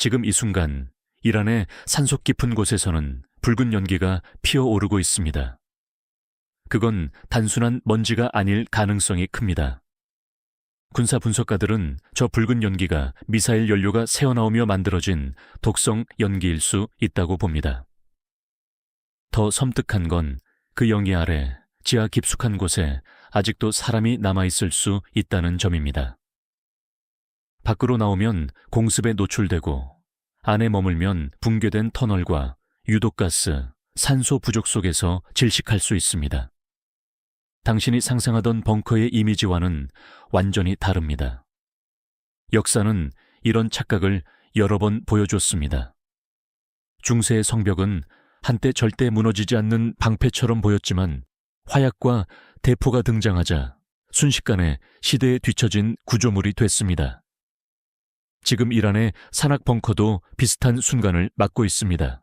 지금 이 순간 이란의 산속 깊은 곳에서는 붉은 연기가 피어오르고 있습니다. 그건 단순한 먼지가 아닐 가능성이 큽니다. 군사 분석가들은 저 붉은 연기가 미사일 연료가 새어나오며 만들어진 독성 연기일 수 있다고 봅니다. 더 섬뜩한 건 그 연기 아래 지하 깊숙한 곳에 아직도 사람이 남아있을 수 있다는 점입니다. 밖으로 나오면 공습에 노출되고 안에 머물면 붕괴된 터널과 유독가스, 산소 부족 속에서 질식할 수 있습니다. 당신이 상상하던 벙커의 이미지와는 완전히 다릅니다. 역사는 이런 착각을 여러 번 보여줬습니다. 중세의 성벽은 한때 절대 무너지지 않는 방패처럼 보였지만 화약과 대포가 등장하자 순식간에 시대에 뒤처진 구조물이 됐습니다. 지금 이란의 산악 벙커도 비슷한 순간을 맞고 있습니다.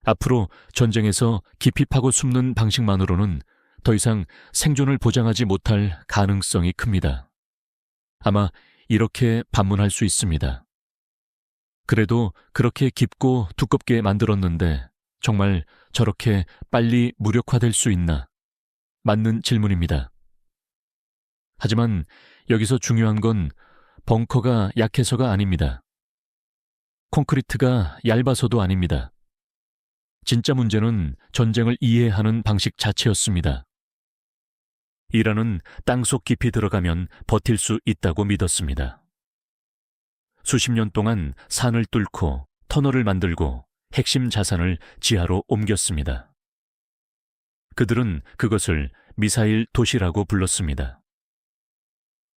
앞으로 전쟁에서 깊이 파고 숨는 방식만으로는 더 이상 생존을 보장하지 못할 가능성이 큽니다. 아마 이렇게 반문할 수 있습니다. 그래도 그렇게 깊고 두껍게 만들었는데 정말 저렇게 빨리 무력화될 수 있나? 맞는 질문입니다. 하지만 여기서 중요한 건 벙커가 약해서가 아닙니다. 콘크리트가 얇아서도 아닙니다. 진짜 문제는 전쟁을 이해하는 방식 자체였습니다. 이란은 땅속 깊이 들어가면 버틸 수 있다고 믿었습니다. 수십 년 동안 산을 뚫고 터널을 만들고 핵심 자산을 지하로 옮겼습니다. 그들은 그것을 미사일 도시라고 불렀습니다.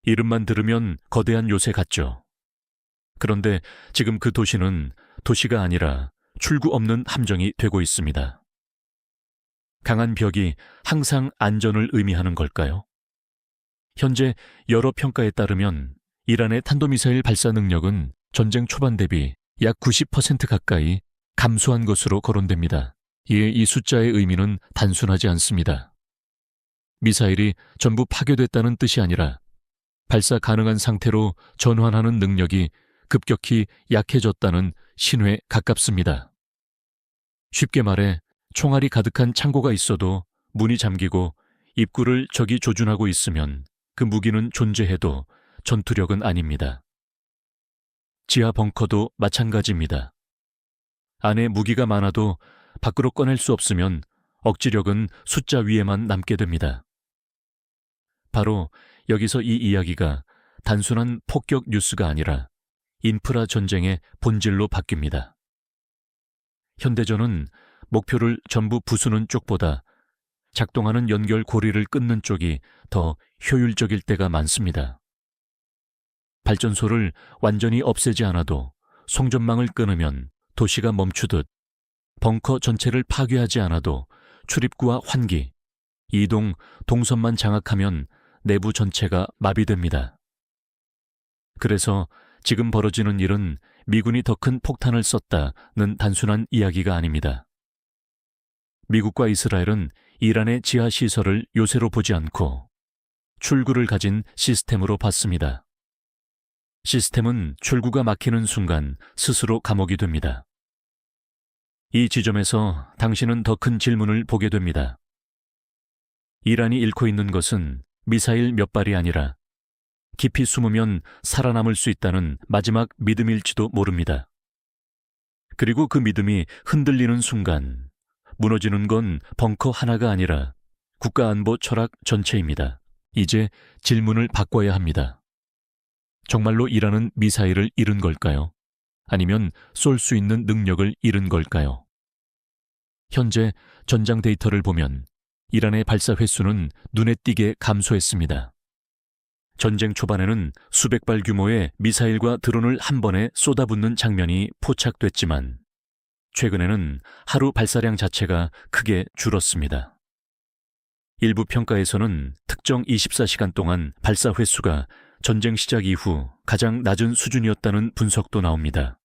이름만 들으면 거대한 요새 같죠. 그런데 지금 그 도시는 도시가 아니라 출구 없는 함정이 되고 있습니다. 강한 벽이 항상 안전을 의미하는 걸까요? 현재 여러 평가에 따르면 이란의 탄도미사일 발사 능력은 전쟁 초반 대비 약 90% 가까이 감소한 것으로 거론됩니다. 이에 이 숫자의 의미는 단순하지 않습니다. 미사일이 전부 파괴됐다는 뜻이 아니라 발사 가능한 상태로 전환하는 능력이 급격히 약해졌다는 신호에 가깝습니다. 쉽게 말해 총알이 가득한 창고가 있어도 문이 잠기고 입구를 적이 조준하고 있으면 그 무기는 존재해도 전투력은 아닙니다. 지하 벙커도 마찬가지입니다. 안에 무기가 많아도 밖으로 꺼낼 수 없으면 억지력은 숫자 위에만 남게 됩니다. 바로 여기서 이 이야기가 단순한 폭격 뉴스가 아니라 인프라 전쟁의 본질로 바뀝니다. 현대전은 목표를 전부 부수는 쪽보다 작동하는 연결 고리를 끊는 쪽이 더 효율적일 때가 많습니다. 발전소를 완전히 없애지 않아도 송전망을 끊으면 도시가 멈추듯 벙커 전체를 파괴하지 않아도 출입구와 환기, 이동, 동선만 장악하면 내부 전체가 마비됩니다. 그래서 지금 벌어지는 일은 미군이 더 큰 폭탄을 썼다는 단순한 이야기가 아닙니다. 미국과 이스라엘은 이란의 지하 시설을 요새로 보지 않고 출구를 가진 시스템으로 봤습니다. 시스템은 출구가 막히는 순간 스스로 감옥이 됩니다. 이 지점에서 당신은 더 큰 질문을 보게 됩니다. 이란이 잃고 있는 것은 미사일 몇 발이 아니라 깊이 숨으면 살아남을 수 있다는 마지막 믿음일지도 모릅니다. 그리고 그 믿음이 흔들리는 순간 무너지는 건 벙커 하나가 아니라 국가안보 철학 전체입니다. 이제 질문을 바꿔야 합니다. 정말로 이란은 미사일을 잃은 걸까요? 아니면 쏠 수 있는 능력을 잃은 걸까요? 현재 전장 데이터를 보면 이란의 발사 횟수는 눈에 띄게 감소했습니다. 전쟁 초반에는 수백 발 규모의 미사일과 드론을 한 번에 쏟아붓는 장면이 포착됐지만 최근에는 하루 발사량 자체가 크게 줄었습니다. 일부 평가에서는 특정 24시간 동안 발사 횟수가 전쟁 시작 이후 가장 낮은 수준이었다는 분석도 나옵니다.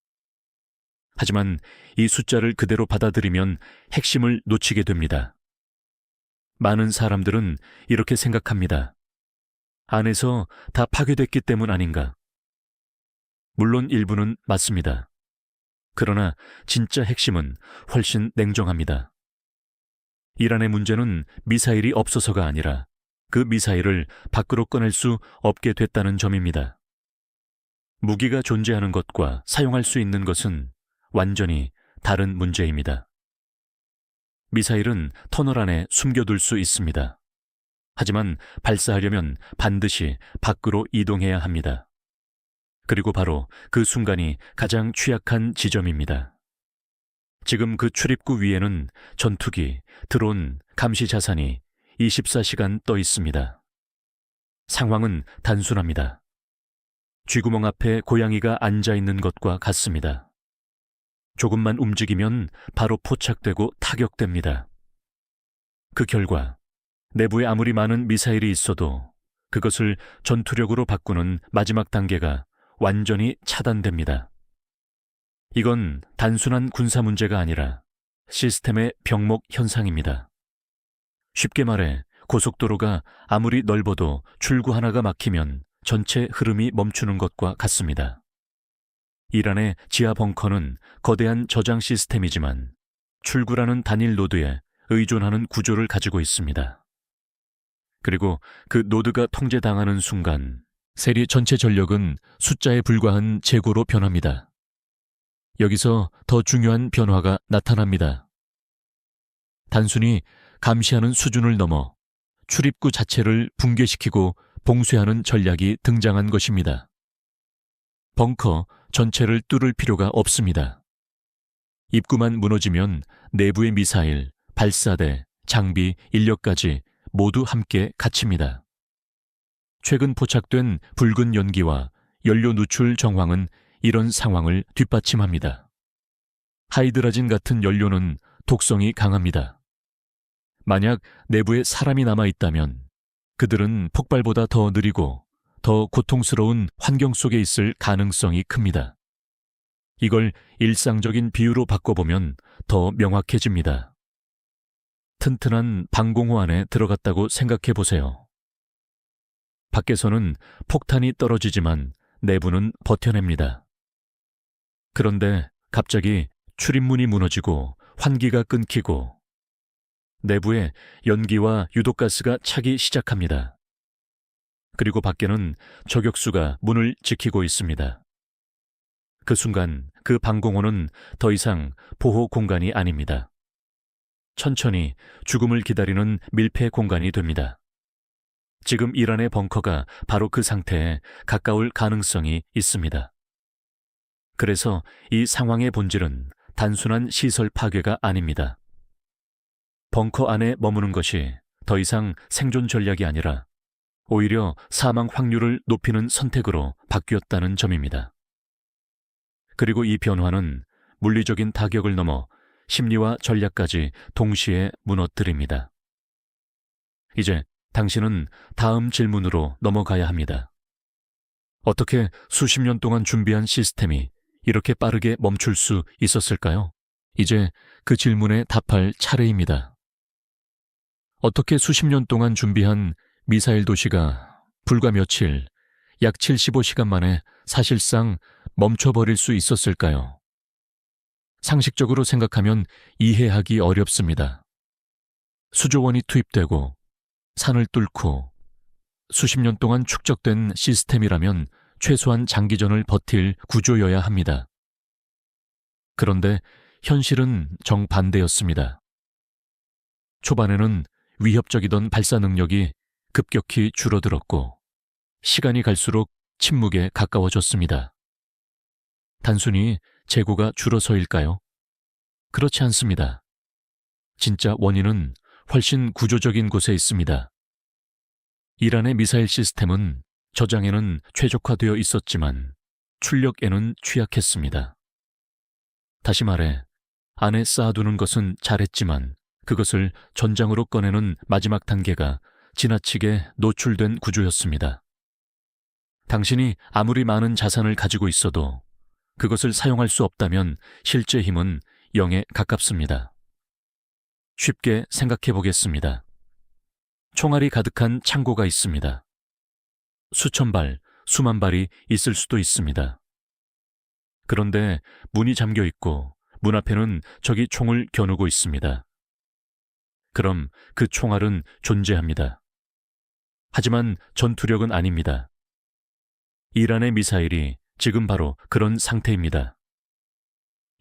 하지만 이 숫자를 그대로 받아들이면 핵심을 놓치게 됩니다. 많은 사람들은 이렇게 생각합니다. 안에서 다 파괴됐기 때문 아닌가? 물론 일부는 맞습니다. 그러나 진짜 핵심은 훨씬 냉정합니다. 이란의 문제는 미사일이 없어서가 아니라 그 미사일을 밖으로 꺼낼 수 없게 됐다는 점입니다. 무기가 존재하는 것과 사용할 수 있는 것은 완전히 다른 문제입니다. 미사일은 터널 안에 숨겨둘 수 있습니다. 하지만 발사하려면 반드시 밖으로 이동해야 합니다. 그리고 바로 그 순간이 가장 취약한 지점입니다. 지금 그 출입구 위에는 전투기, 드론, 감시 자산이 24시간 떠 있습니다. 상황은 단순합니다. 쥐구멍 앞에 고양이가 앉아 있는 것과 같습니다. 조금만 움직이면 바로 포착되고 타격됩니다. 그 결과 내부에 아무리 많은 미사일이 있어도 그것을 전투력으로 바꾸는 마지막 단계가 완전히 차단됩니다. 이건 단순한 군사 문제가 아니라 시스템의 병목 현상입니다. 쉽게 말해 고속도로가 아무리 넓어도 출구 하나가 막히면 전체 흐름이 멈추는 것과 같습니다. 이란의 지하 벙커는 거대한 저장 시스템이지만 출구라는 단일 노드에 의존하는 구조를 가지고 있습니다. 그리고 그 노드가 통제당하는 순간 세리 전체 전력은 숫자에 불과한 재고로 변합니다. 여기서 더 중요한 변화가 나타납니다. 단순히 감시하는 수준을 넘어 출입구 자체를 붕괴시키고 봉쇄하는 전략이 등장한 것입니다. 벙커 전체를 뚫을 필요가 없습니다. 입구만 무너지면 내부의 미사일, 발사대, 장비, 인력까지 모두 함께 갇힙니다. 최근 포착된 붉은 연기와 연료 누출 정황은 이런 상황을 뒷받침합니다. 하이드라진 같은 연료는 독성이 강합니다. 만약 내부에 사람이 남아있다면 그들은 폭발보다 더 느리고 더 고통스러운 환경 속에 있을 가능성이 큽니다. 이걸 일상적인 비유로 바꿔보면 더 명확해집니다. 튼튼한 방공호 안에 들어갔다고 생각해 보세요. 밖에서는 폭탄이 떨어지지만 내부는 버텨냅니다. 그런데 갑자기 출입문이 무너지고 환기가 끊기고 내부에 연기와 유독가스가 차기 시작합니다. 그리고 밖에는 저격수가 문을 지키고 있습니다. 그 순간 그 방공호는 더 이상 보호 공간이 아닙니다. 천천히 죽음을 기다리는 밀폐 공간이 됩니다. 지금 이란의 벙커가 바로 그 상태에 가까울 가능성이 있습니다. 그래서 이 상황의 본질은 단순한 시설 파괴가 아닙니다. 벙커 안에 머무는 것이 더 이상 생존 전략이 아니라 오히려 사망 확률을 높이는 선택으로 바뀌었다는 점입니다. 그리고 이 변화는 물리적인 타격을 넘어 심리와 전략까지 동시에 무너뜨립니다. 이제 당신은 다음 질문으로 넘어가야 합니다. 어떻게 수십 년 동안 준비한 시스템이 이렇게 빠르게 멈출 수 있었을까요? 이제 그 질문에 답할 차례입니다. 어떻게 수십 년 동안 준비한 미사일 도시가 불과 며칠, 약 75시간 만에 사실상 멈춰버릴 수 있었을까요? 상식적으로 생각하면 이해하기 어렵습니다. 수조 원이 투입되고 산을 뚫고 수십 년 동안 축적된 시스템이라면 최소한 장기전을 버틸 구조여야 합니다. 그런데 현실은 정반대였습니다. 초반에는 위협적이던 발사 능력이 급격히 줄어들었고 시간이 갈수록 침묵에 가까워졌습니다. 단순히 재고가 줄어서일까요? 그렇지 않습니다. 진짜 원인은 훨씬 구조적인 곳에 있습니다. 이란의 미사일 시스템은 저장에는 최적화되어 있었지만 출력에는 취약했습니다. 다시 말해 안에 쌓아두는 것은 잘했지만 그것을 전장으로 꺼내는 마지막 단계가 지나치게 노출된 구조였습니다. 당신이 아무리 많은 자산을 가지고 있어도 그것을 사용할 수 없다면 실제 힘은 0에 가깝습니다. 쉽게 생각해 보겠습니다. 총알이 가득한 창고가 있습니다. 수천 발, 수만 발이 있을 수도 있습니다. 그런데 문이 잠겨 있고 문 앞에는 적이 총을 겨누고 있습니다. 그럼 그 총알은 존재합니다. 하지만 전투력은 아닙니다. 이란의 미사일이 지금 바로 그런 상태입니다.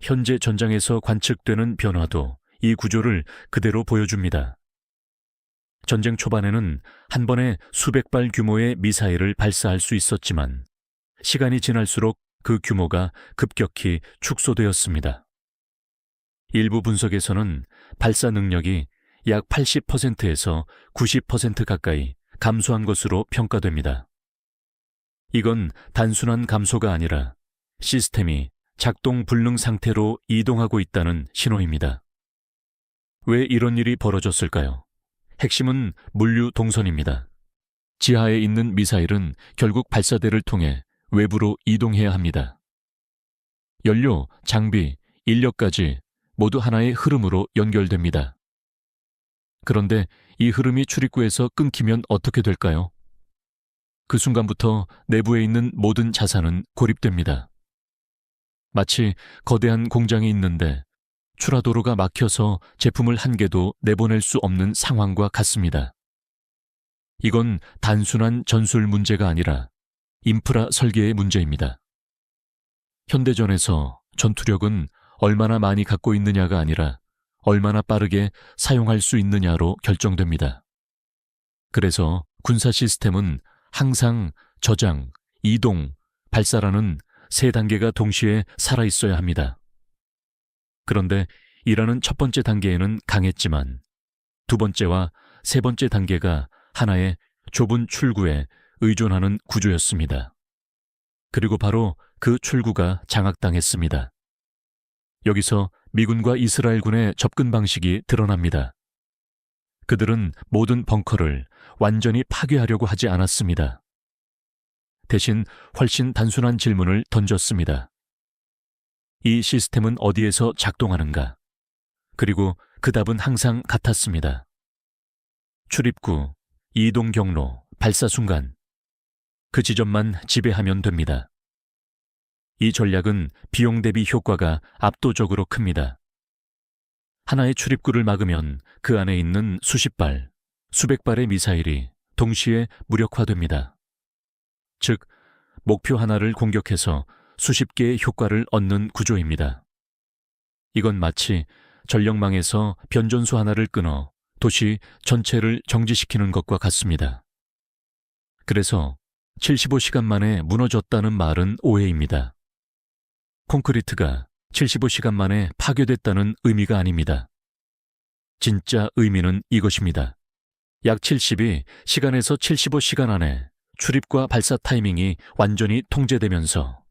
현재 전장에서 관측되는 변화도 이 구조를 그대로 보여줍니다. 전쟁 초반에는 한 번에 수백 발 규모의 미사일을 발사할 수 있었지만 시간이 지날수록 그 규모가 급격히 축소되었습니다. 일부 분석에서는 발사 능력이 약 80%에서 90% 가까이 감소한 것으로 평가됩니다. 이건 단순한 감소가 아니라 시스템이 작동 불능 상태로 이동하고 있다는 신호입니다. 왜 이런 일이 벌어졌을까요? 핵심은 물류 동선입니다. 지하에 있는 미사일은 결국 발사대를 통해 외부로 이동해야 합니다. 연료, 장비, 인력까지 모두 하나의 흐름으로 연결됩니다. 그런데 이 흐름이 출입구에서 끊기면 어떻게 될까요? 그 순간부터 내부에 있는 모든 자산은 고립됩니다. 마치 거대한 공장이 있는데 출하도로가 막혀서 제품을 한 개도 내보낼 수 없는 상황과 같습니다. 이건 단순한 전술 문제가 아니라 인프라 설계의 문제입니다. 현대전에서 전투력은 얼마나 많이 갖고 있느냐가 아니라 얼마나 빠르게 사용할 수 있느냐로 결정됩니다. 그래서 군사 시스템은 항상 저장, 이동, 발사라는 세 단계가 동시에 살아있어야 합니다. 그런데 이라는 첫 번째 단계에는 강했지만 두 번째와 세 번째 단계가 하나의 좁은 출구에 의존하는 구조였습니다. 그리고 바로 그 출구가 장악당했습니다. 여기서 미군과 이스라엘군의 접근 방식이 드러납니다. 그들은 모든 벙커를 완전히 파괴하려고 하지 않았습니다. 대신 훨씬 단순한 질문을 던졌습니다. 이 시스템은 어디에서 작동하는가? 그리고 그 답은 항상 같았습니다. 출입구, 이동 경로, 발사 순간. 그 지점만 지배하면 됩니다. 이 전략은 비용 대비 효과가 압도적으로 큽니다. 하나의 출입구를 막으면 그 안에 있는 수십 발, 수백 발의 미사일이 동시에 무력화됩니다. 즉, 목표 하나를 공격해서 수십 개의 효과를 얻는 구조입니다. 이건 마치 전력망에서 변전소 하나를 끊어 도시 전체를 정지시키는 것과 같습니다. 그래서 75시간 만에 무너졌다는 말은 오해입니다. 콘크리트가 75시간 만에 파괴됐다는 의미가 아닙니다. 진짜 의미는 이것입니다. 약 70이 시간에서 75시간 안에 출입과 발사 타이밍이 완전히 통제되면서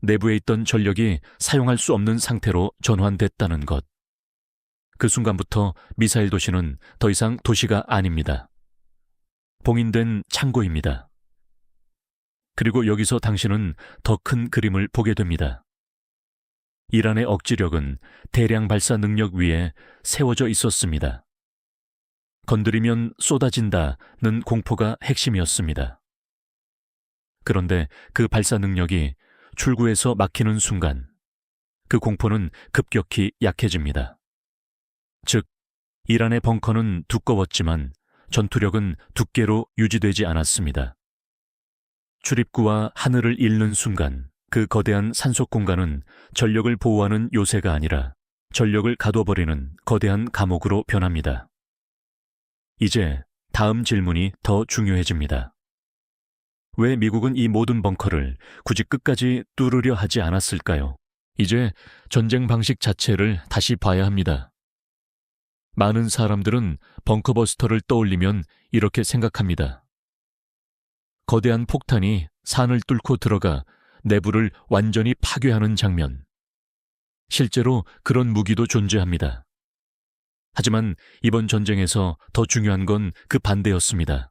내부에 있던 전력이 사용할 수 없는 상태로 전환됐다는 것. 그 순간부터 미사일 도시는 더 이상 도시가 아닙니다. 봉인된 창고입니다. 그리고 여기서 당신은 더 큰 그림을 보게 됩니다. 이란의 억지력은 대량 발사 능력 위에 세워져 있었습니다. 건드리면 쏟아진다는 공포가 핵심이었습니다. 그런데 그 발사 능력이 출구에서 막히는 순간 그 공포는 급격히 약해집니다. 즉, 이란의 벙커는 두꺼웠지만 전투력은 두께로 유지되지 않았습니다. 출입구와 하늘을 잇는 순간 그 거대한 산속 공간은 전력을 보호하는 요새가 아니라 전력을 가둬버리는 거대한 감옥으로 변합니다. 이제 다음 질문이 더 중요해집니다. 왜 미국은 이 모든 벙커를 굳이 끝까지 뚫으려 하지 않았을까요? 이제 전쟁 방식 자체를 다시 봐야 합니다. 많은 사람들은 벙커버스터를 떠올리면 이렇게 생각합니다. 거대한 폭탄이 산을 뚫고 들어가 내부를 완전히 파괴하는 장면. 실제로 그런 무기도 존재합니다. 하지만 이번 전쟁에서 더 중요한 건 그 반대였습니다.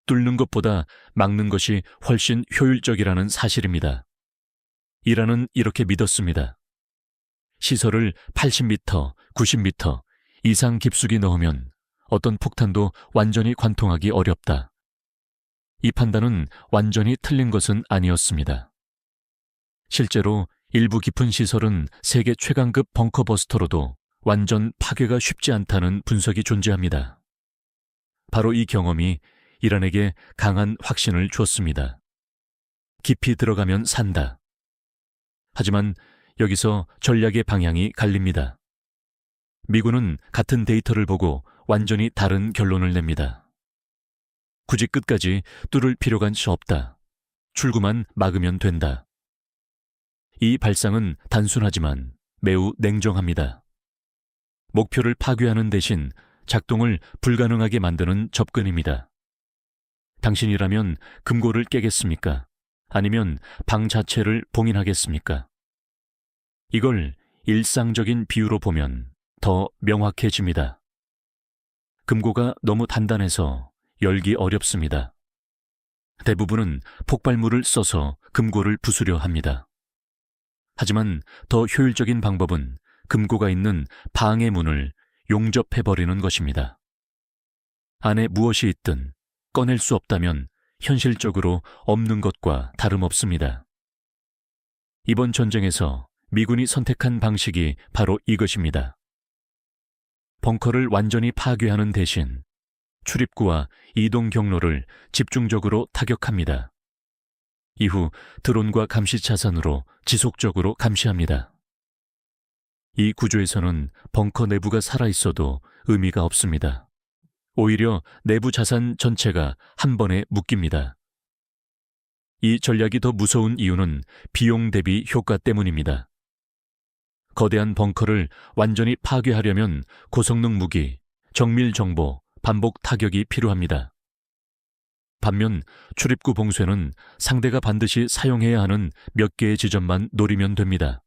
뚫는 것보다 막는 것이 훨씬 효율적이라는 사실입니다. 이란은 이렇게 믿었습니다. 시설을 80m, 90m 이상 깊숙이 넣으면 어떤 폭탄도 완전히 관통하기 어렵다. 이 판단은 완전히 틀린 것은 아니었습니다. 실제로 일부 깊은 시설은 세계 최강급 벙커버스터로도 완전 파괴가 쉽지 않다는 분석이 존재합니다. 바로 이 경험이 이란에게 강한 확신을 주었습니다. 깊이 들어가면 산다. 하지만 여기서 전략의 방향이 갈립니다. 미군은 같은 데이터를 보고 완전히 다른 결론을 냅니다. 굳이 끝까지 뚫을 필요가 없다. 출구만 막으면 된다. 이 발상은 단순하지만 매우 냉정합니다. 목표를 파괴하는 대신 작동을 불가능하게 만드는 접근입니다. 당신이라면 금고를 깨겠습니까? 아니면 방 자체를 봉인하겠습니까? 이걸 일상적인 비유로 보면 더 명확해집니다. 금고가 너무 단단해서 열기 어렵습니다. 대부분은 폭발물을 써서 금고를 부수려 합니다. 하지만 더 효율적인 방법은 금고가 있는 방의 문을 용접해버리는 것입니다. 안에 무엇이 있든 꺼낼 수 없다면 현실적으로 없는 것과 다름없습니다. 이번 전쟁에서 미군이 선택한 방식이 바로 이것입니다. 벙커를 완전히 파괴하는 대신 출입구와 이동 경로를 집중적으로 타격합니다. 이후 드론과 감시 차산으로 지속적으로 감시합니다. 이 구조에서는 벙커 내부가 살아있어도 의미가 없습니다. 오히려 내부 자산 전체가 한 번에 묶입니다. 이 전략이 더 무서운 이유는 비용 대비 효과 때문입니다. 거대한 벙커를 완전히 파괴하려면 고성능 무기, 정밀 정보, 반복 타격이 필요합니다. 반면 출입구 봉쇄는 상대가 반드시 사용해야 하는 몇 개의 지점만 노리면 됩니다.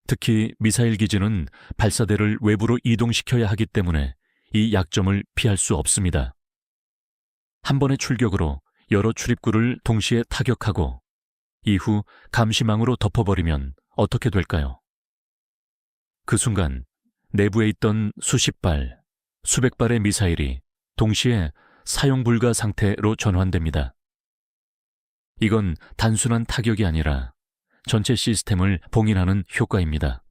특히 미사일 기지는 발사대를 외부로 이동시켜야 하기 때문에 이 약점을 피할 수 없습니다. 한 번의 출격으로 여러 출입구를 동시에 타격하고 이후 감시망으로 덮어버리면 어떻게 될까요? 그 순간 내부에 있던 수십 발, 수백 발의 미사일이 동시에 사용 불가 상태로 전환됩니다. 이건 단순한 타격이 아니라 전체 시스템을 봉인하는 효과입니다.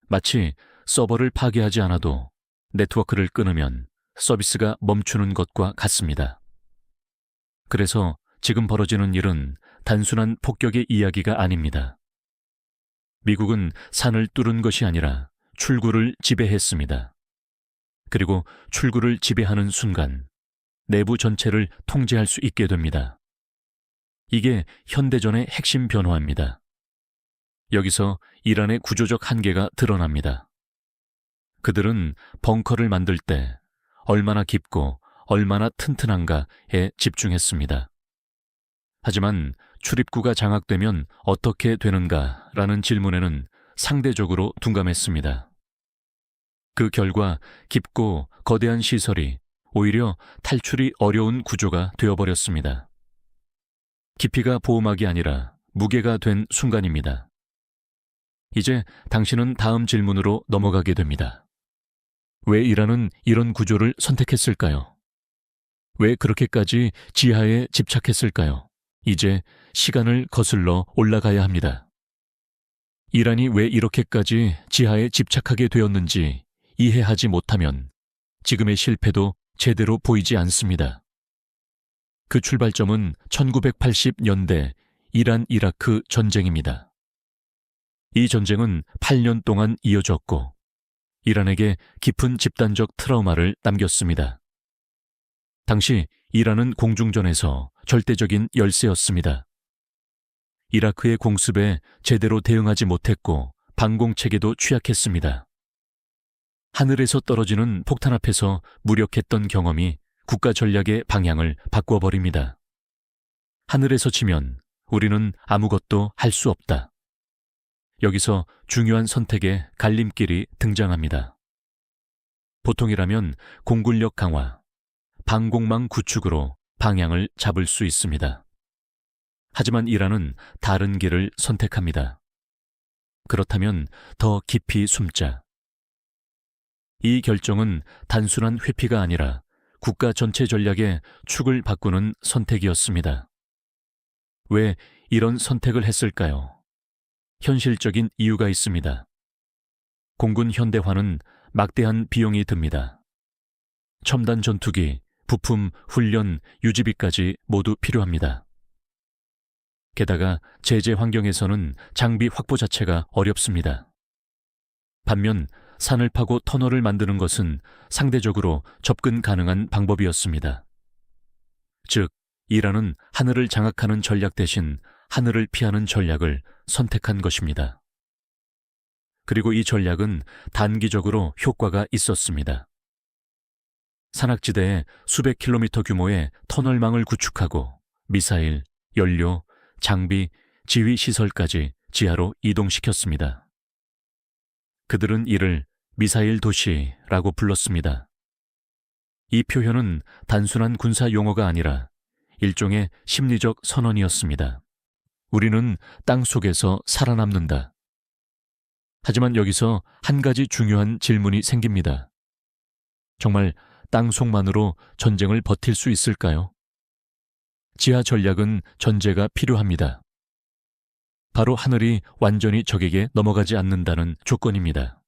마치 서버를 파괴하지 않아도 네트워크를 끊으면 서비스가 멈추는 것과 같습니다. 그래서 지금 벌어지는 일은 단순한 폭격의 이야기가 아닙니다. 미국은 산을 뚫은 것이 아니라 출구를 지배했습니다. 그리고 출구를 지배하는 순간 내부 전체를 통제할 수 있게 됩니다. 이게 현대전의 핵심 변화입니다. 여기서 이란의 구조적 한계가 드러납니다. 그들은 벙커를 만들 때 얼마나 깊고 얼마나 튼튼한가에 집중했습니다. 하지만 출입구가 장악되면 어떻게 되는가라는 질문에는 상대적으로 둔감했습니다. 그 결과 깊고 거대한 시설이 오히려 탈출이 어려운 구조가 되어버렸습니다. 깊이가 보호막이 아니라 무게가 된 순간입니다. 이제 당신은 다음 질문으로 넘어가게 됩니다. 왜 이란은 이런 구조를 선택했을까요? 왜 그렇게까지 지하에 집착했을까요? 이제 시간을 거슬러 올라가야 합니다. 이란이 왜 이렇게까지 지하에 집착하게 되었는지 이해하지 못하면 지금의 실패도 제대로 보이지 않습니다. 그 출발점은 1980년대 이란-이라크 전쟁입니다. 이 전쟁은 8년 동안 이어졌고 이란에게 깊은 집단적 트라우마를 남겼습니다. 당시 이란은 공중전에서 절대적인 열세였습니다. 이라크의 공습에 제대로 대응하지 못했고 방공체계도 취약했습니다. 하늘에서 떨어지는 폭탄 앞에서 무력했던 경험이 국가 전략의 방향을 바꿔버립니다. 하늘에서 치면 우리는 아무것도 할 수 없다. 여기서 중요한 선택의 갈림길이 등장합니다. 보통이라면 공군력 강화, 방공망 구축으로 방향을 잡을 수 있습니다. 하지만 이란은 다른 길을 선택합니다. 그렇다면 더 깊이 숨자. 이 결정은 단순한 회피가 아니라 국가 전체 전략의 축을 바꾸는 선택이었습니다. 왜 이런 선택을 했을까요? 현실적인 이유가 있습니다. 공군 현대화는 막대한 비용이 듭니다. 첨단 전투기, 부품, 훈련, 유지비까지 모두 필요합니다. 게다가 제재 환경에서는 장비 확보 자체가 어렵습니다. 반면 산을 파고 터널을 만드는 것은 상대적으로 접근 가능한 방법이었습니다. 즉, 이란은 하늘을 장악하는 전략 대신 하늘을 피하는 전략을 선택한 것입니다. 그리고 이 전략은 단기적으로 효과가 있었습니다. 산악지대에 수백 킬로미터 규모의 터널망을 구축하고 미사일, 연료, 장비, 지휘 시설까지 지하로 이동시켰습니다. 그들은 이를 미사일 도시라고 불렀습니다. 이 표현은 단순한 군사 용어가 아니라 일종의 심리적 선언이었습니다. 우리는 땅 속에서 살아남는다. 하지만 여기서 한 가지 중요한 질문이 생깁니다. 정말 땅 속만으로 전쟁을 버틸 수 있을까요? 지하 전략은 전제가 필요합니다. 바로 하늘이 완전히 적에게 넘어가지 않는다는 조건입니다.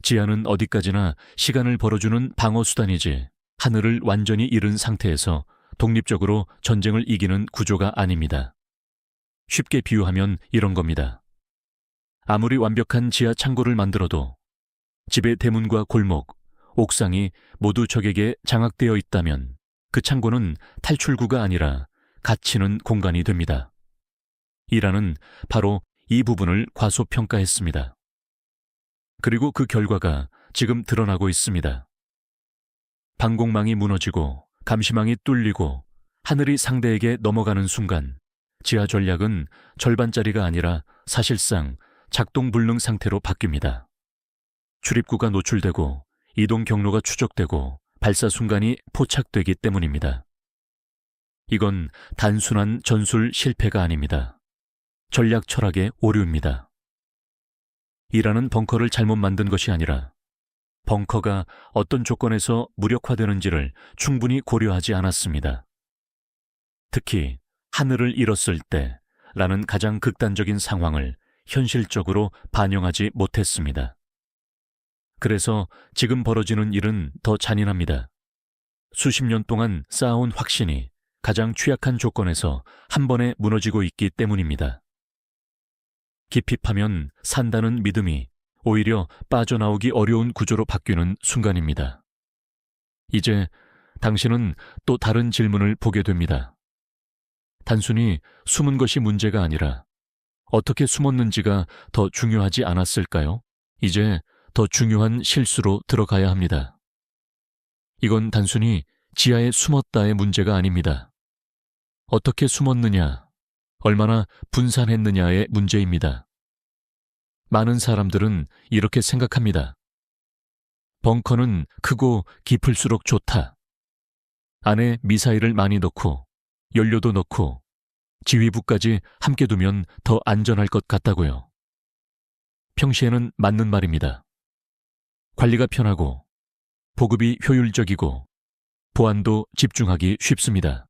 지하는 어디까지나 시간을 벌어주는 방어수단이지 하늘을 완전히 잃은 상태에서 독립적으로 전쟁을 이기는 구조가 아닙니다. 쉽게 비유하면 이런 겁니다. 아무리 완벽한 지하 창고를 만들어도 집의 대문과 골목, 옥상이 모두 적에게 장악되어 있다면 그 창고는 탈출구가 아니라 갇히는 공간이 됩니다. 이란은 바로 이 부분을 과소평가했습니다. 그리고 그 결과가 지금 드러나고 있습니다. 방공망이 무너지고 감시망이 뚫리고 하늘이 상대에게 넘어가는 순간 지하 전략은 절반짜리가 아니라 사실상 작동불능 상태로 바뀝니다. 출입구가 노출되고 이동 경로가 추적되고 발사 순간이 포착되기 때문입니다. 이건 단순한 전술 실패가 아닙니다. 전략 철학의 오류입니다. 이란은 벙커를 잘못 만든 것이 아니라 벙커가 어떤 조건에서 무력화되는지를 충분히 고려하지 않았습니다. 특히 하늘을 잃었을 때라는 가장 극단적인 상황을 현실적으로 반영하지 못했습니다. 그래서 지금 벌어지는 일은 더 잔인합니다. 수십 년 동안 쌓아온 확신이 가장 취약한 조건에서 한 번에 무너지고 있기 때문입니다. 깊이 파면 산다는 믿음이 오히려 빠져나오기 어려운 구조로 바뀌는 순간입니다. 이제 당신은 또 다른 질문을 보게 됩니다. 단순히 숨은 것이 문제가 아니라 어떻게 숨었는지가 더 중요하지 않았을까요? 이제 더 중요한 실수로 들어가야 합니다. 이건 단순히 지하에 숨었다의 문제가 아닙니다. 어떻게 숨었느냐, 얼마나 분산했느냐의 문제입니다. 많은 사람들은 이렇게 생각합니다. 벙커는 크고 깊을수록 좋다. 안에 미사일을 많이 넣고 연료도 넣고 지휘부까지 함께 두면 더 안전할 것 같다고요. 평시에는 맞는 말입니다. 관리가 편하고 보급이 효율적이고 보안도 집중하기 쉽습니다.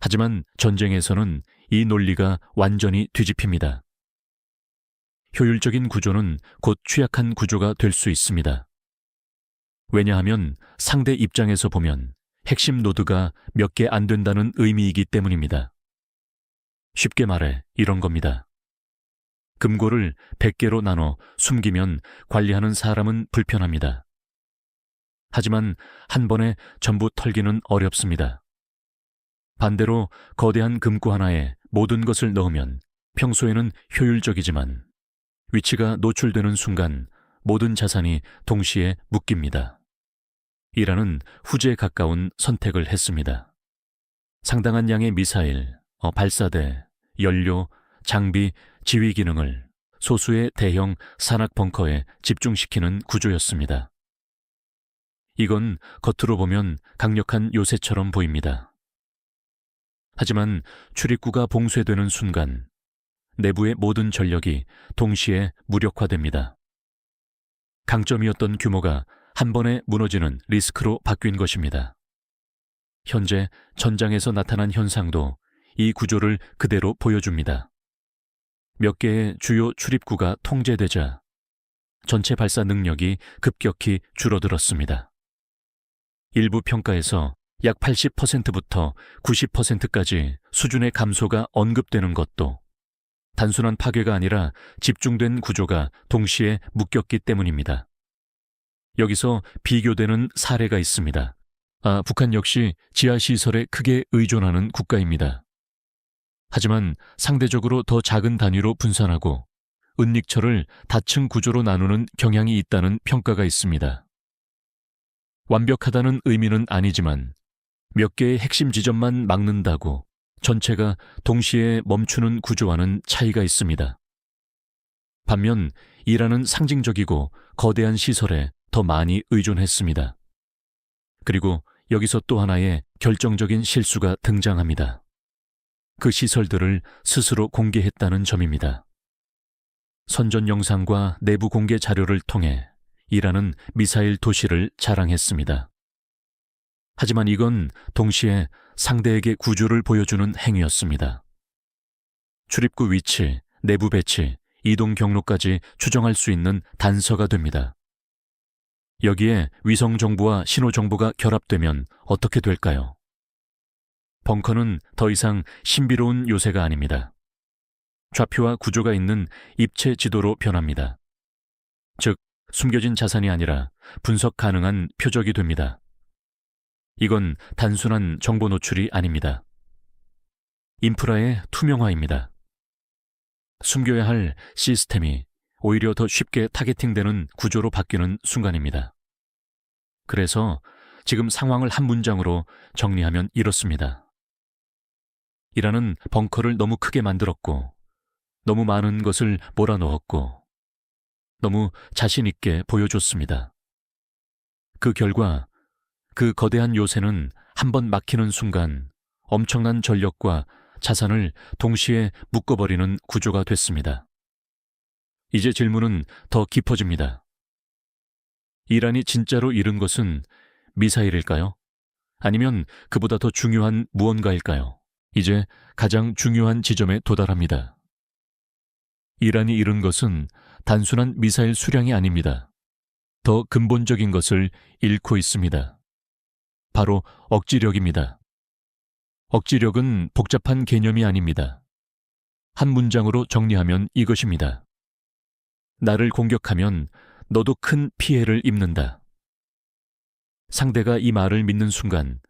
하지만 전쟁에서는 이 논리가 완전히 뒤집힙니다. 효율적인 구조는 곧 취약한 구조가 될 수 있습니다. 왜냐하면 상대 입장에서 보면 핵심 노드가 몇 개 안 된다는 의미이기 때문입니다. 쉽게 말해 이런 겁니다. 금고를 100개로 나눠 숨기면 관리하는 사람은 불편합니다. 하지만 한 번에 전부 털기는 어렵습니다. 반대로 거대한 금고 하나에 모든 것을 넣으면 평소에는 효율적이지만 위치가 노출되는 순간 모든 자산이 동시에 묶입니다. 이란은 후제에 가까운 선택을 했습니다. 상당한 양의 미사일, 발사대, 연료, 장비, 지휘 기능을 소수의 대형 산악 벙커에 집중시키는 구조였습니다. 이건 겉으로 보면 강력한 요새처럼 보입니다. 하지만 출입구가 봉쇄되는 순간 내부의 모든 전력이 동시에 무력화됩니다. 강점이었던 규모가 한 번에 무너지는 리스크로 바뀐 것입니다. 현재 전장에서 나타난 현상도 이 구조를 그대로 보여줍니다. 몇 개의 주요 출입구가 통제되자 전체 발사 능력이 급격히 줄어들었습니다. 일부 평가에서 약 80%부터 90%까지 수준의 감소가 언급되는 것도 단순한 파괴가 아니라 집중된 구조가 동시에 묶였기 때문입니다. 여기서 비교되는 사례가 있습니다. 북한 역시 지하시설에 크게 의존하는 국가입니다. 하지만 상대적으로 더 작은 단위로 분산하고 은닉처를 다층 구조로 나누는 경향이 있다는 평가가 있습니다. 완벽하다는 의미는 아니지만 몇 개의 핵심 지점만 막는다고 전체가 동시에 멈추는 구조와는 차이가 있습니다. 반면 이란은 상징적이고 거대한 시설에 더 많이 의존했습니다. 그리고 여기서 또 하나의 결정적인 실수가 등장합니다. 그 시설들을 스스로 공개했다는 점입니다. 선전 영상과 내부 공개 자료를 통해 이란은 미사일 도시를 자랑했습니다. 하지만 이건 동시에 상대에게 구조를 보여주는 행위였습니다. 출입구 위치, 내부 배치, 이동 경로까지 추정할 수 있는 단서가 됩니다. 여기에 위성 정보와 신호 정보가 결합되면 어떻게 될까요? 벙커는 더 이상 신비로운 요새가 아닙니다. 좌표와 구조가 있는 입체 지도로 변합니다. 즉, 숨겨진 자산이 아니라 분석 가능한 표적이 됩니다. 이건 단순한 정보 노출이 아닙니다. 인프라의 투명화입니다. 숨겨야 할 시스템이 오히려 더 쉽게 타겟팅되는 구조로 바뀌는 순간입니다. 그래서 지금 상황을 한 문장으로 정리하면 이렇습니다. 이란은 벙커를 너무 크게 만들었고, 너무 많은 것을 몰아넣었고, 너무 자신 있게 보여줬습니다. 그 결과 그 거대한 요새는 한번 막히는 순간 엄청난 전력과 자산을 동시에 묶어버리는 구조가 됐습니다. 이제 질문은 더 깊어집니다. 이란이 진짜로 잃은 것은 미사일일까요? 아니면 그보다 더 중요한 무언가일까요? 이제 가장 중요한 지점에 도달합니다. 이란이 잃은 것은 단순한 미사일 수량이 아닙니다. 더 근본적인 것을 잃고 있습니다. 바로 억지력입니다. 억지력은 복잡한 개념이 아닙니다. 한 문장으로 정리하면 이것입니다. 나를 공격하면 너도 큰 피해를 입는다. 상대가 이 말을 믿는 순간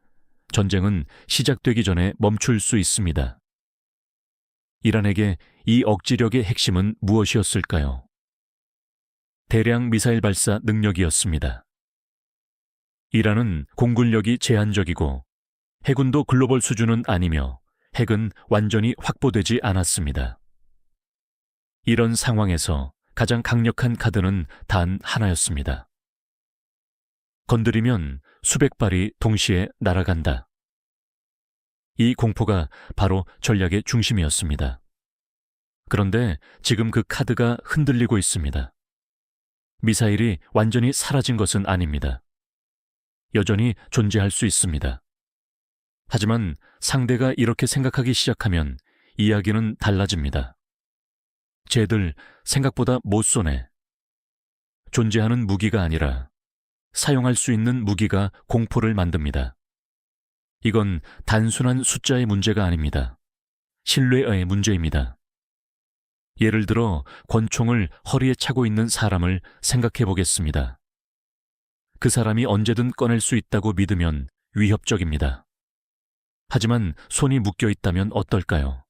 전쟁은 시작되기 전에 멈출 수 있습니다. 이란에게 이 억지력의 핵심은 무엇이었을까요? 대량 미사일 발사 능력이었습니다. 이란은 공군력이 제한적이고 해군도 글로벌 수준은 아니며 핵은 완전히 확보되지 않았습니다. 이런 상황에서 가장 강력한 카드는 단 하나였습니다. 건드리면 수백 발이 동시에 날아간다. 이 공포가 바로 전략의 중심이었습니다. 그런데 지금 그 카드가 흔들리고 있습니다. 미사일이 완전히 사라진 것은 아닙니다. 여전히 존재할 수 있습니다. 하지만 상대가 이렇게 생각하기 시작하면 이야기는 달라집니다. 쟤들 생각보다 못 쏘네. 존재하는 무기가 아니라 사용할 수 있는 무기가 공포를 만듭니다. 이건 단순한 숫자의 문제가 아닙니다. 신뢰의 문제입니다. 예를 들어 권총을 허리에 차고 있는 사람을 생각해 보겠습니다. 그 사람이 언제든 꺼낼 수 있다고 믿으면 위협적입니다. 하지만 손이 묶여 있다면 어떨까요?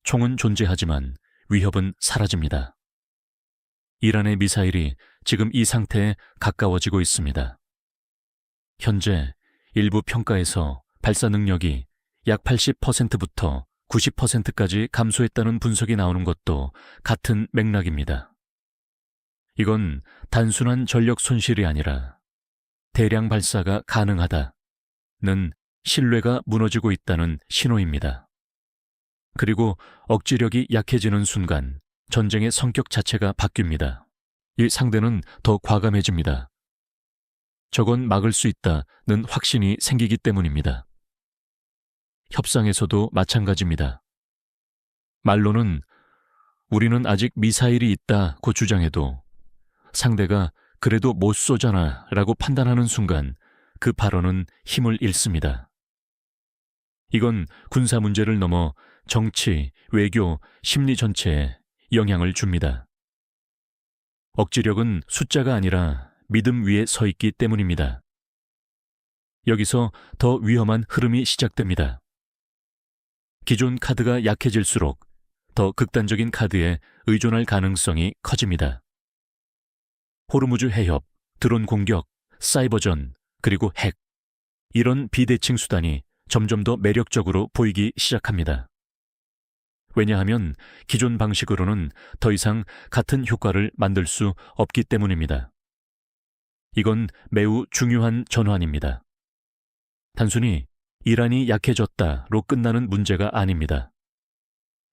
총은 존재하지만 위협은 사라집니다. 이란의 미사일이 지금 이 상태에 가까워지고 있습니다. 현재 일부 평가에서 발사 능력이 약 80%부터 90%까지 감소했다는 분석이 나오는 것도 같은 맥락입니다. 이건 단순한 전력 손실이 아니라 대량 발사가 가능하다는 신뢰가 무너지고 있다는 신호입니다. 그리고 억지력이 약해지는 순간 전쟁의 성격 자체가 바뀝니다. 이 상대는 더 과감해집니다. 저건 막을 수 있다는 확신이 생기기 때문입니다. 협상에서도 마찬가지입니다. 말로는 우리는 아직 미사일이 있다고 주장해도 상대가 그래도 못 쏘잖아 라고 판단하는 순간 그 발언은 힘을 잃습니다. 이건 군사 문제를 넘어 정치, 외교, 심리 전체에 영향을 줍니다. 억지력은 숫자가 아니라 믿음 위에 서 있기 때문입니다. 여기서 더 위험한 흐름이 시작됩니다. 기존 카드가 약해질수록 더 극단적인 카드에 의존할 가능성이 커집니다. 호르무즈 해협, 드론 공격, 사이버전, 그리고 핵. 이런 비대칭 수단이 점점 더 매력적으로 보이기 시작합니다. 왜냐하면 기존 방식으로는 더 이상 같은 효과를 만들 수 없기 때문입니다. 이건 매우 중요한 전환입니다. 단순히 이란이 약해졌다로 끝나는 문제가 아닙니다.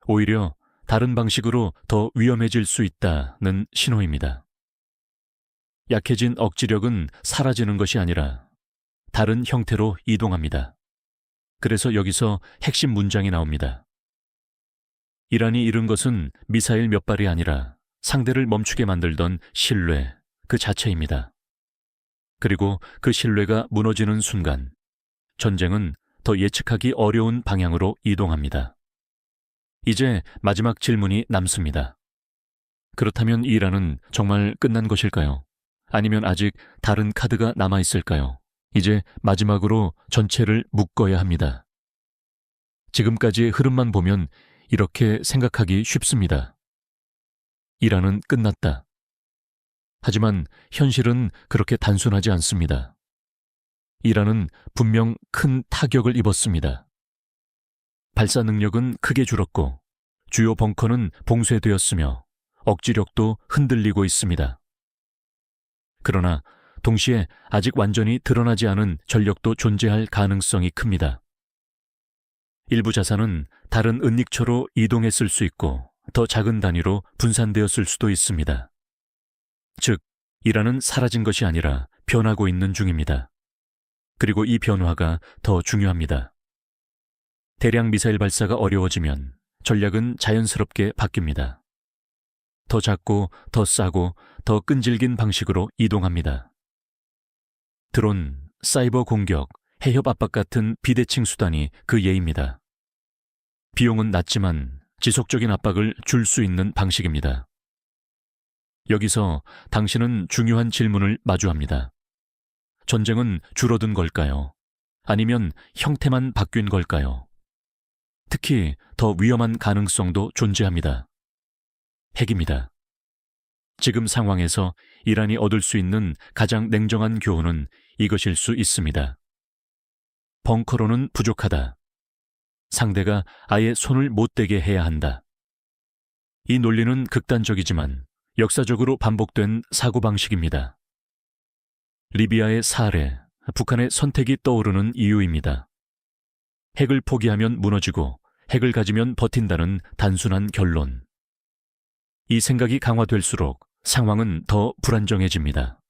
오히려 다른 방식으로 더 위험해질 수 있다는 신호입니다. 약해진 억지력은 사라지는 것이 아니라 다른 형태로 이동합니다. 그래서 여기서 핵심 문장이 나옵니다. 이란이 잃은 것은 미사일 몇 발이 아니라 상대를 멈추게 만들던 신뢰 그 자체입니다. 그리고 그 신뢰가 무너지는 순간 전쟁은 더 예측하기 어려운 방향으로 이동합니다. 이제 마지막 질문이 남습니다. 그렇다면 이란은 정말 끝난 것일까요? 아니면 아직 다른 카드가 남아있을까요? 이제 마지막으로 전체를 묶어야 합니다. 지금까지의 흐름만 보면 이렇게 생각하기 쉽습니다. 이란은 끝났다. 하지만 현실은 그렇게 단순하지 않습니다. 이란은 분명 큰 타격을 입었습니다. 발사 능력은 크게 줄었고 주요 벙커는 봉쇄되었으며 억지력도 흔들리고 있습니다. 그러나 동시에 아직 완전히 드러나지 않은 전력도 존재할 가능성이 큽니다. 일부 자산은 다른 은닉처로 이동했을 수 있고 더 작은 단위로 분산되었을 수도 있습니다. 즉, 이란은 사라진 것이 아니라 변하고 있는 중입니다. 그리고 이 변화가 더 중요합니다. 대량 미사일 발사가 어려워지면 전략은 자연스럽게 바뀝니다. 더 작고 더 싸고 더 끈질긴 방식으로 이동합니다. 드론, 사이버 공격, 해협 압박 같은 비대칭 수단이 그 예입니다. 비용은 낮지만 지속적인 압박을 줄 수 있는 방식입니다. 여기서 당신은 중요한 질문을 마주합니다. 전쟁은 줄어든 걸까요? 아니면 형태만 바뀐 걸까요? 특히 더 위험한 가능성도 존재합니다. 핵입니다. 지금 상황에서 이란이 얻을 수 있는 가장 냉정한 교훈은 이것일 수 있습니다. 벙커로는 부족하다. 상대가 아예 손을 못 대게 해야 한다. 이 논리는 극단적이지만 역사적으로 반복된 사고방식입니다. 리비아의 사례, 북한의 선택이 떠오르는 이유입니다. 핵을 포기하면 무너지고 핵을 가지면 버틴다는 단순한 결론. 이 생각이 강화될수록 상황은 더 불안정해집니다.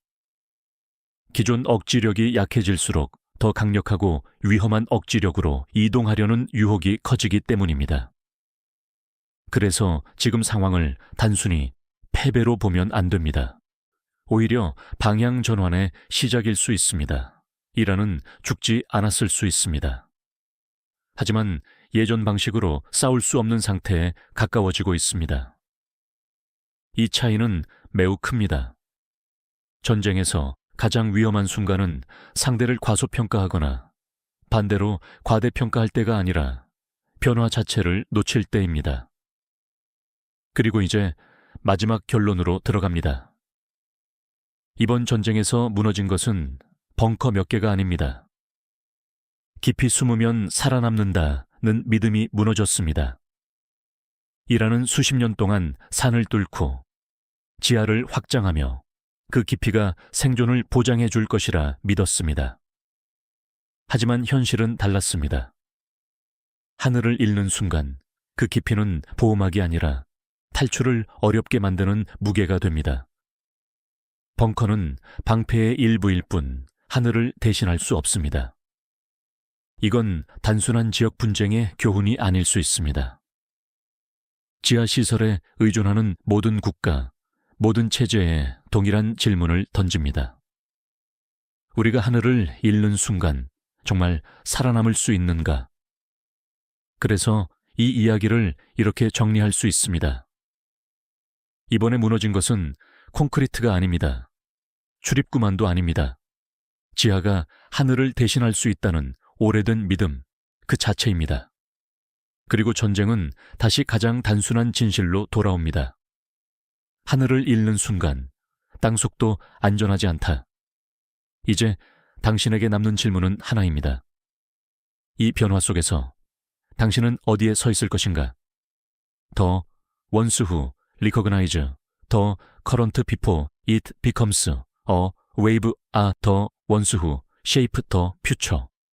기존 억지력이 약해질수록 더 강력하고 위험한 억지력으로 이동하려는 유혹이 커지기 때문입니다. 그래서 지금 상황을 단순히 패배로 보면 안 됩니다. 오히려 방향 전환의 시작일 수 있습니다. 이란은 죽지 않았을 수 있습니다. 하지만 예전 방식으로 싸울 수 없는 상태에 가까워지고 있습니다. 이 차이는 매우 큽니다. 전쟁에서 가장 위험한 순간은 상대를 과소평가하거나 반대로 과대평가할 때가 아니라 변화 자체를 놓칠 때입니다. 그리고 이제 마지막 결론으로 들어갑니다. 이번 전쟁에서 무너진 것은 벙커 몇 개가 아닙니다. 깊이 숨으면 살아남는다는 믿음이 무너졌습니다. 이란은 수십 년 동안 산을 뚫고 지하를 확장하며 그 깊이가 생존을 보장해 줄 것이라 믿었습니다. 하지만 현실은 달랐습니다. 하늘을 잃는 순간 그 깊이는 보호막이 아니라 탈출을 어렵게 만드는 무게가 됩니다. 벙커는 방패의 일부일 뿐 하늘을 대신할 수 없습니다. 이건 단순한 지역 분쟁의 교훈이 아닐 수 있습니다. 지하시설에 의존하는 모든 국가, 모든 체제에 동일한 질문을 던집니다. 우리가 하늘을 잃는 순간 정말 살아남을 수 있는가? 그래서 이 이야기를 이렇게 정리할 수 있습니다. 이번에 무너진 것은 콘크리트가 아닙니다. 출입구만도 아닙니다. 지하가 하늘을 대신할 수 있다는 오래된 믿음, 그 자체입니다. 그리고 전쟁은 다시 가장 단순한 진실로 돌아옵니다. 하늘을 잃는 순간 땅속도 안전하지 않다. 이제 당신에게 남는 질문은 하나입니다. 이 변화 속에서 당신은 어디에 서 있을 것인가? 더 once who recognize the current before it becomes a wave are the ones who shape the future.